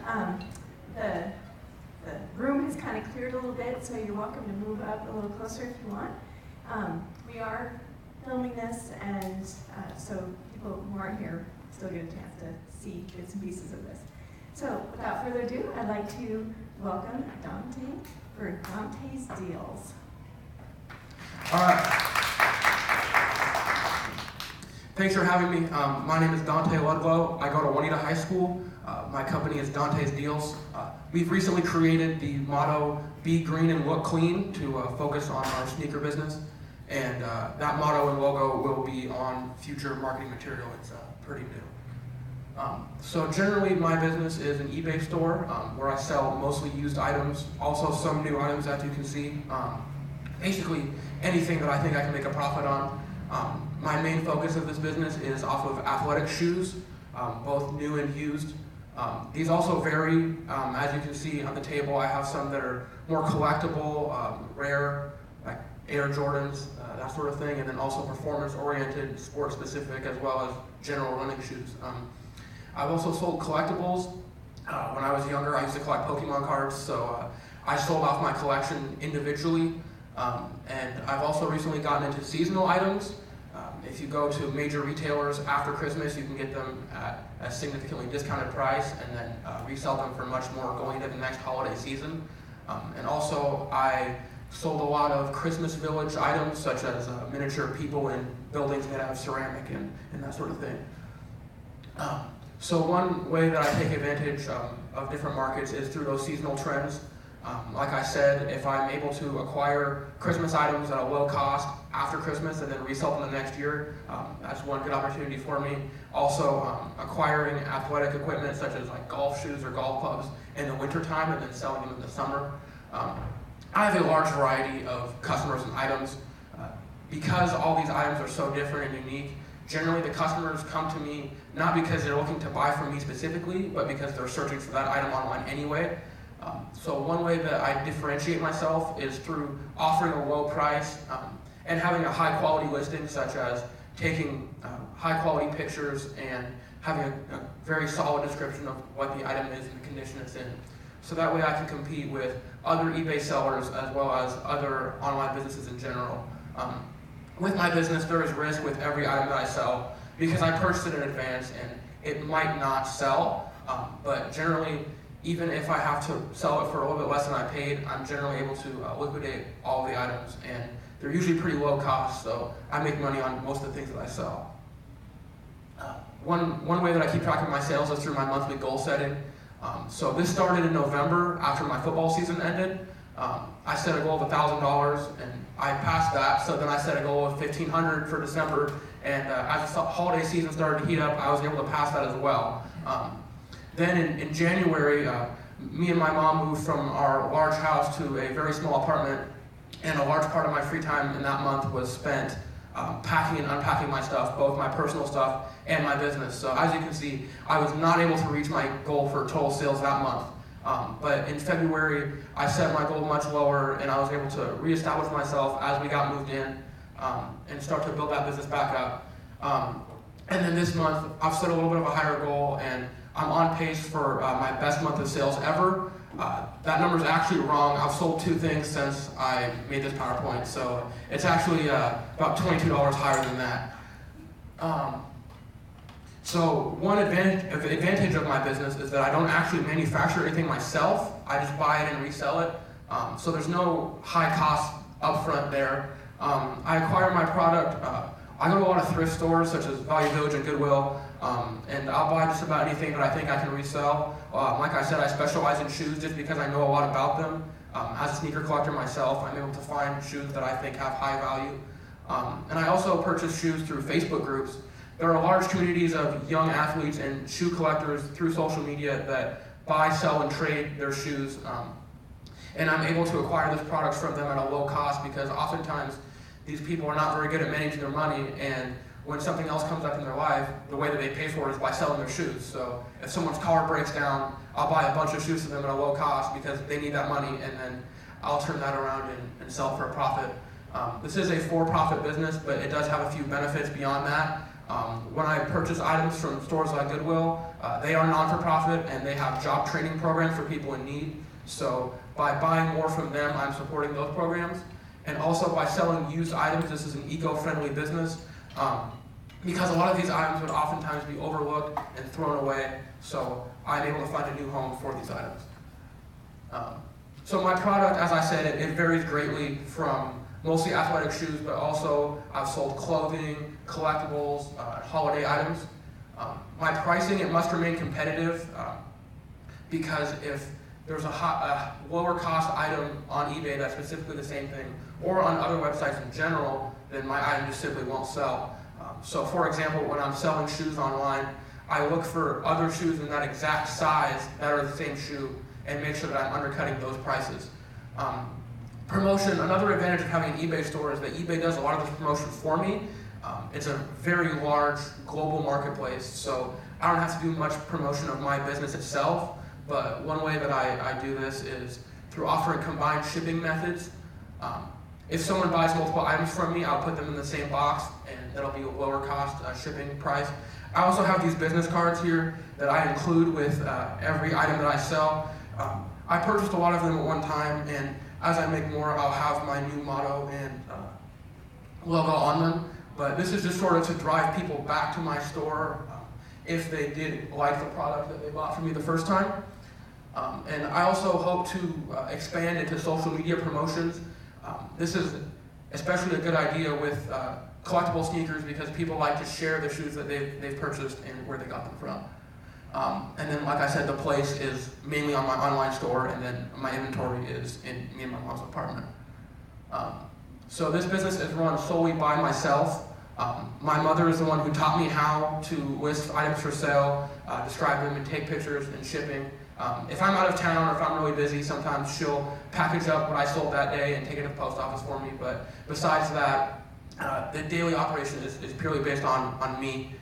Um, the room has kind of cleared a little bit, so you're welcome to move up a little closer if you want. We are filming this, and so people who aren't here still get a chance to see bits and pieces of this. So without further ado, I'd like to welcome Dante for Dante's Deals. All right. Thanks for having me. My name is Dante Ludlow. I go to Juanita High School. My company is Dante's Deals. We've recently created the motto, "Be green and look clean," to focus on our sneaker business. And that motto and logo will be on future marketing material. It's pretty new. So generally my business is an eBay store where I sell mostly used items, also some new items as you can see. Basically anything that I think I can make a profit on. My main focus of this business is off of athletic shoes, both new and used. These also vary. As you can see on the table, I have some that are more collectible, rare, like Air Jordans, that sort of thing, and then also performance-oriented, sport-specific, as well as general running shoes. I've also sold collectibles. When I was younger, I used to collect Pokemon cards, so I sold off my collection individually. And I've also recently gotten into seasonal items. If you go to major retailers after Christmas, you can get them at a significantly discounted price and then resell them for much more going into the next holiday season. And also, I sold a lot of Christmas village items, such as miniature people in buildings made out of ceramic and that sort of thing. So one way that I take advantage of different markets is through those seasonal trends. Like I said, if I'm able to acquire Christmas items at a low cost after Christmas and then resell them the next year, that's one good opportunity for me. Also, acquiring athletic equipment such as like golf shoes or golf clubs in the wintertime and then selling them in the summer. I have a large variety of customers and items. Because all these items are so different and unique, generally the customers come to me not because they're looking to buy from me specifically, but because they're searching for that item online anyway. So one way that I differentiate myself is through offering a low price and having a high quality listing, such as taking high quality pictures and having a very solid description of what the item is and the condition it's in. So that way I can compete with other eBay sellers as well as other online businesses in general. With my business, there is risk with every item that I sell because I purchased it in advance and it might not sell, but generally, even if I have to sell it for a little bit less than I paid, I'm generally able to liquidate all the items, and they're usually pretty low cost, so I make money on most of the things that I sell. One way that I keep track of my sales is through my monthly goal setting. So this started in November after my football season ended. I set a goal of $1,000, and I passed that, so then I set a goal of $1,500 for December, and as the holiday season started to heat up, I was able to pass that as well. Then in January, me and my mom moved from our large house to a very small apartment, and a large part of my free time in that month was spent packing and unpacking my stuff, both my personal stuff and my business. So as you can see, I was not able to reach my goal for total sales that month. But in February, I set my goal much lower, and I was able to reestablish myself as we got moved in and start to build that business back up. And then this month, I've set a little bit of a higher goal, and I'm on pace for my best month of sales ever. That number's actually wrong. I've sold 2 things since I made this PowerPoint, so it's actually about $22 higher than that. So one advantage of my business is that I don't actually manufacture anything myself. I just buy it and resell it. So there's no high cost upfront there. I acquire my product. I go to a lot of thrift stores such as Value Village and Goodwill, and I'll buy just about anything that I think I can resell. Like I said, I specialize in shoes just because I know a lot about them. As a sneaker collector myself, I'm able to find shoes that I think have high value. And I also purchase shoes through Facebook groups. There are large communities of young athletes and shoe collectors through social media that buy, sell, and trade their shoes. And I'm able to acquire those products from them at a low cost because oftentimes these people are not very good at managing their money, and when something else comes up in their life, the way that they pay for it is by selling their shoes. So if someone's car breaks down, I'll buy a bunch of shoes from them at a low cost because they need that money, and then I'll turn that around and sell for a profit. This is a for-profit business, but it does have a few benefits beyond that. When I purchase items from stores like Goodwill, they are non-for-profit and they have job training programs for people in need. So by buying more from them, I'm supporting those programs. And also by selling used items, this is an eco-friendly business. Because a lot of these items would oftentimes be overlooked and thrown away, so I'm able to find a new home for these items. So my product, as I said, it varies greatly from mostly athletic shoes, but also I've sold clothing, collectibles, holiday items. My pricing, it must remain competitive because if there's a lower cost item on eBay that's specifically the same thing, or on other websites in general, then my item just simply won't sell. So for example, when I'm selling shoes online, I look for other shoes in that exact size that are the same shoe and make sure that I'm undercutting those prices. Promotion, another advantage of having an eBay store is that eBay does a lot of this promotion for me. It's a very large global marketplace, so I don't have to do much promotion of my business itself, but one way that I do this is through offering combined shipping methods. If someone buys multiple items from me, I'll put them in the same box and that'll be a lower cost shipping price. I also have these business cards here that I include with every item that I sell. I purchased a lot of them at one time, and as I make more, I'll have my new motto and logo on them. But this is just sort of to drive people back to my store if they did like the product that they bought from me the first time. And I also hope to expand into social media promotions. This is especially a good idea with collectible sneakers because people like to share the shoes that they've purchased and where they got them from. And then, like I said, the place is mainly on my online store, and then my inventory is in me and my mom's apartment. So this business is run solely by myself. My mother is the one who taught me how to list items for sale, describe them, and take pictures and shipping. If I'm out of town or if I'm really busy, sometimes she'll package up what I sold that day and take it to the post office for me. But besides that, the daily operation is purely based on me.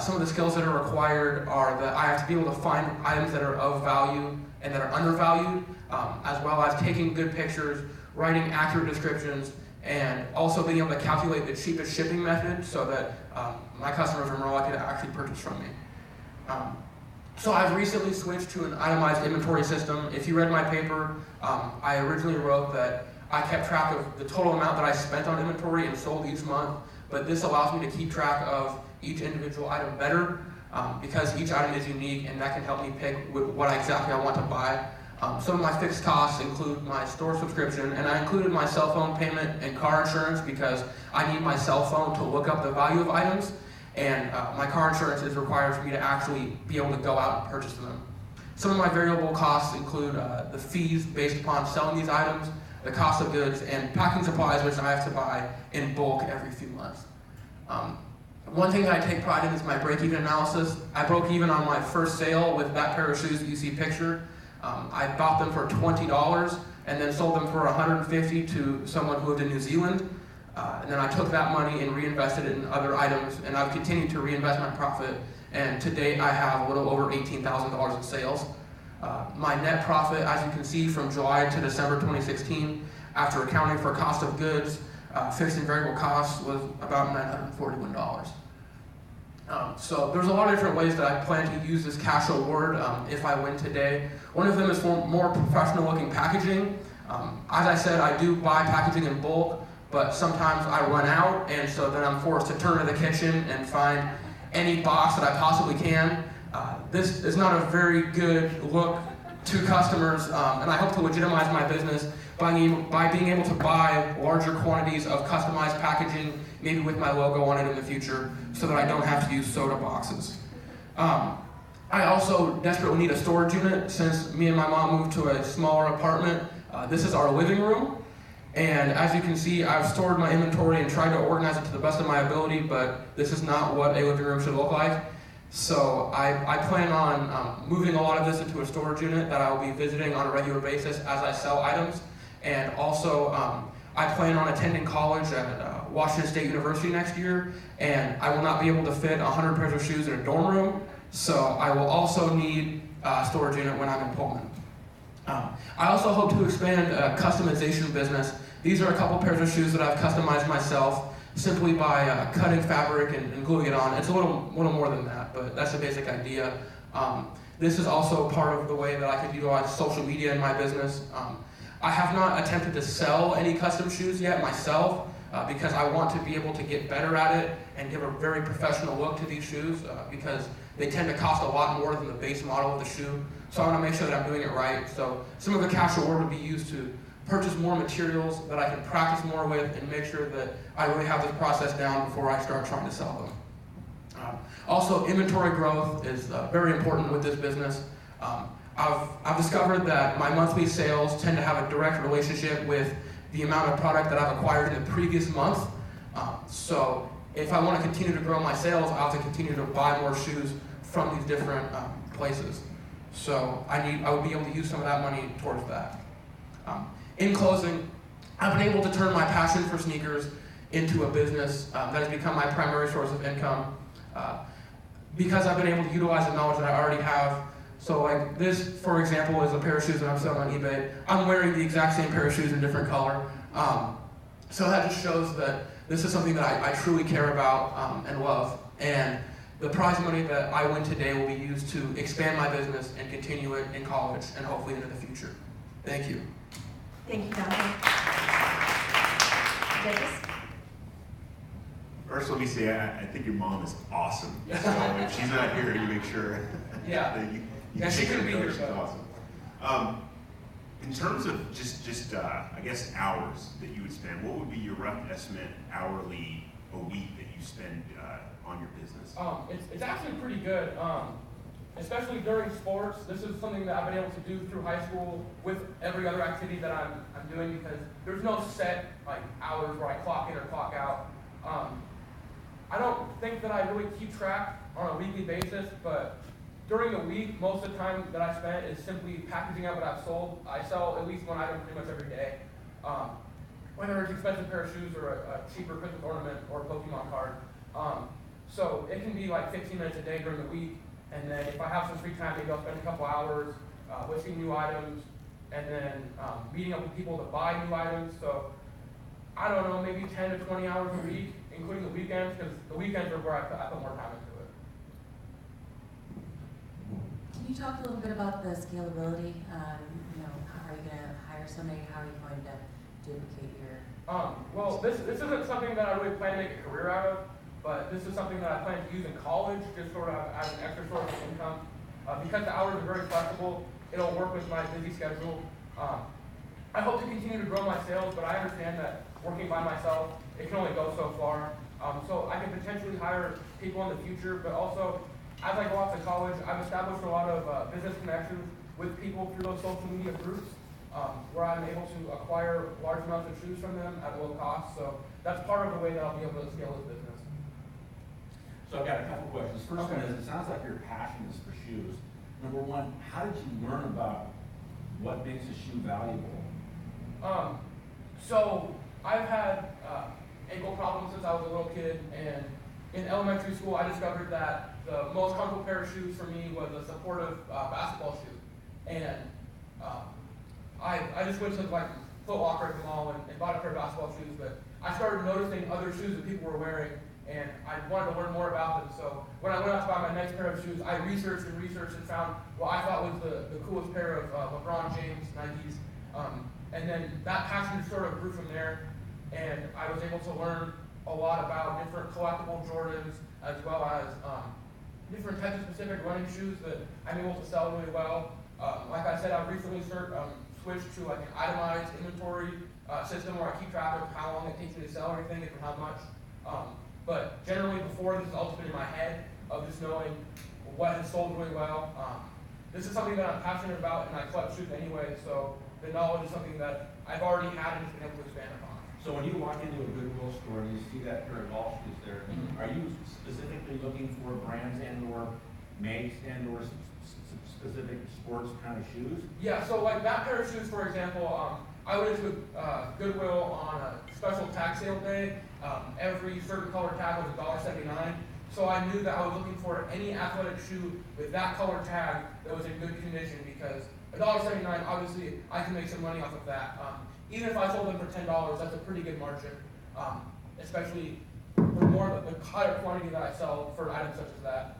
Some of the skills that are required are that I have to be able to find items that are of value and that are undervalued, as well as taking good pictures, writing accurate descriptions, and also being able to calculate the cheapest shipping method so that my customers are more likely to actually purchase from me. So I've recently switched to an itemized inventory system. If you read my paper, I originally wrote that I kept track of the total amount that I spent on inventory and sold each month, but this allows me to keep track of each individual item better because each item is unique, and that can help me pick what exactly I want to buy. Some of my fixed costs include my store subscription, and I included my cell phone payment and car insurance because I need my cell phone to look up the value of items, and my car insurance is required for me to actually be able to go out and purchase them. Some of my variable costs include the fees based upon selling these items, the cost of goods, and packing supplies, which I have to buy in bulk every few months. One thing that I take pride in is my break-even analysis. I broke even on my first sale with that pair of shoes that you see pictured. I bought them for $20 and then sold them for $150 to someone who lived in New Zealand. And then I took that money and reinvested it in other items, and I've continued to reinvest my profit. And to date, I have a little over $18,000 in sales. My net profit, as you can see, from July to December 2016, after accounting for cost of goods, fixed and variable costs, was about $941. So there's a lot of different ways that I plan to use this cash award if I win today. One of them is for more professional looking packaging. As I said, I do buy packaging in bulk, but sometimes I run out, and so then I'm forced to turn to the kitchen and find any box that I possibly can. This is not a very good look to customers, and I hope to legitimize my business by being able to buy larger quantities of customized packaging, maybe with my logo on it in the future, so that I don't have to use soda boxes. I also desperately need a storage unit. Since me and my mom moved to a smaller apartment, this is our living room. And as you can see, I've stored my inventory and tried to organize it to the best of my ability, but this is not what a living room should look like. So I plan on moving a lot of this into a storage unit that I will be visiting on a regular basis as I sell items. And also, I plan on attending college at Washington State University next year, and I will not be able to fit 100 pairs of shoes in a dorm room, so I will also need a storage unit when I'm in Pullman. I also hope to expand a customization business. These are a couple pairs of shoes that I've customized myself. simply by cutting fabric and gluing it on. It's a little more than that, but that's the basic idea. This is also part of the way that I could utilize social media in my business. I have not attempted to sell any custom shoes yet myself because I want to be able to get better at it and give a very professional look to these shoes because they tend to cost a lot more than the base model of the shoe. So I want to make sure that I'm doing it right. So some of the cash reward would be used to purchase more materials that I can practice more with and make sure that I really have this process down before I start trying to sell them. Also, inventory growth is very important with this business. I've discovered that my monthly sales tend to have a direct relationship with the amount of product that I've acquired in the previous month. So if I want to continue to grow my sales, I'll have to continue to buy more shoes from these different places. So I would be able to use some of that money towards that. In closing, I've been able to turn my passion for sneakers into a business that has become my primary source of income because I've been able to utilize the knowledge that I already have. So like this, for example, is a pair of shoes that I'm selling on eBay. I'm wearing the exact same pair of shoes in different color. So that just shows that this is something that I truly care about and love. And the prize money that I win today will be used to expand my business and continue it in college and hopefully into the future. Thank you. Thank you, Dante. Davis? First, let me say, I think your mom is awesome. So if she's not here, you make sure that you she take her couldn't be here. She's awesome. In terms of just I guess hours that you would spend, what would be your rough estimate hourly a week that you spend on your business? It's actually pretty good, especially during sports. This is something that I've been able to do through high school with every other activity that I'm doing because there's no set like hours where I clock in or clock out. I don't think that I really keep track on a weekly basis, but during the week, most of the time that I spent is simply packaging up what I've sold. I sell at least one item pretty much every day, whether it's an expensive pair of shoes or a cheaper Christmas ornament or a Pokemon card. So it can be like 15 minutes a day during the week, and then if I have some free time, maybe I'll spend a couple hours listing new items, and then meeting up with people to buy new items. So I don't know, maybe 10 to 20 hours a week, including the weekends, because the weekends are where I put more time into it. Can you talk a little bit about the scalability? How are you going to hire somebody? How are you going to duplicate your? Well, this isn't something that I really plan to make a career out of, but this is something that I plan to use in college, just sort of as an extra source of income. Because the hours are very flexible, it'll work with my busy schedule. I hope to continue to grow my sales, but I understand that working by myself, it can only go so far. So I can potentially hire people in the future, but also, as I go off to college, I've established a lot of business connections with people through those social media groups, where I'm able to acquire large amounts of shoes from them at low cost. So that's part of the way that I'll be able to scale this business. So I've got a couple questions. First one is, it sounds like your passion is for shoes. Number one, how did you learn about what makes a shoe valuable? So I've had ankle problems since I was a little kid, and in elementary school I discovered that the most comfortable pair of shoes for me was a supportive basketball shoe. And I just went to like Foot Locker at the mall and bought a pair of basketball shoes, but I started noticing other shoes that people were wearing, and I wanted to learn more about them. So when I went out to buy my next pair of shoes, I researched and found what I thought was the coolest pair of LeBron James Nikes. And then that passion sort of grew from there, and I was able to learn a lot about different collectible Jordans, as well as different types of specific running shoes that I'm able to sell really well. Like I said, I've recently switched to like an itemized inventory system where I keep track of how long it takes me to sell everything and for how much. But generally before, this has also been in my head of just knowing what has sold really well. This is something that I'm passionate about, and I collect shoes anyway, so the knowledge is something that I've already had and just been able to expand upon. So when you walk into a Goodwill store and you see that pair of golf shoes there, are you specifically looking for brands and or makes and or specific sports kind of shoes? Yeah, so like that pair of shoes, for example, I went into Goodwill on a special tag sale day. Every certain color tag was $1.79. So I knew that I was looking for any athletic shoe with that color tag that was in good condition, because $1.79, obviously I can make some money off of that. Even if I sold them for $10, that's a pretty good margin. especially for more the higher quantity that I sell for items such as that.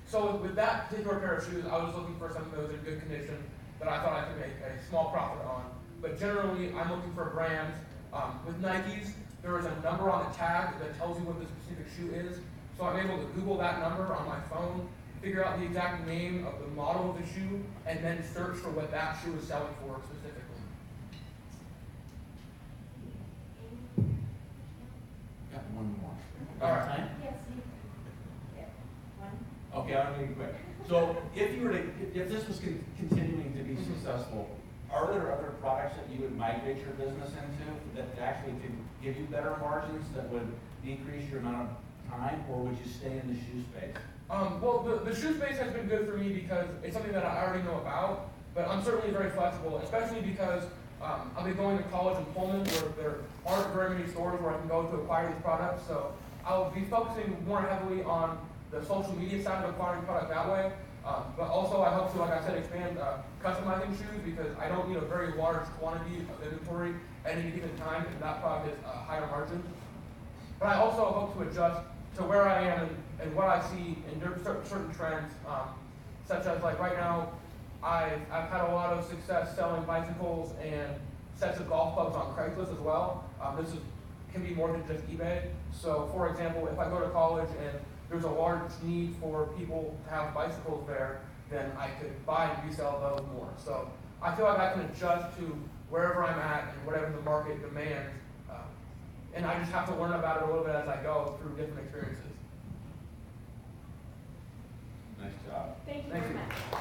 So with that particular pair of shoes, I was looking for something that was in good condition that I thought I could make a small profit on. But generally, I'm looking for brands. With Nikes, there is a number on the tag that tells you what the specific shoe is. So I'm able to Google that number on my phone, figure out the exact name of the model of the shoe, and then search for what that shoe is selling for specifically. Got one more. All right. Time? Yes, you, yeah, one. Okay, I'm gonna be quick. So if you were to, if this was continuing to be successful, are there other products that you would migrate your business into that actually could give you better margins that would decrease your amount of time, or would you stay in the shoe space? Well, the shoe space has been good for me because it's something that I already know about, but I'm certainly very flexible, especially because I'll be going to college in Pullman where there aren't very many stores where I can go to acquire these products, so I'll be focusing more heavily on the social media side of acquiring product that way. But also I hope to, like I said, expand customizing shoes because I don't need a very large quantity of inventory at any given time, and that product is a higher margin. But I also hope to adjust to where I am and what I see in certain trends, such as like right now, I've had a lot of success selling bicycles and sets of golf clubs on Craigslist as well. Can be more than just eBay. So for example, if I go to college and there's a large need for people to have bicycles there, then I could buy and resell those more. So I feel like I can adjust to wherever I'm at and whatever the market demands. And I just have to learn about it a little bit as I go through different experiences. Nice job. Thank you Thank very you. much.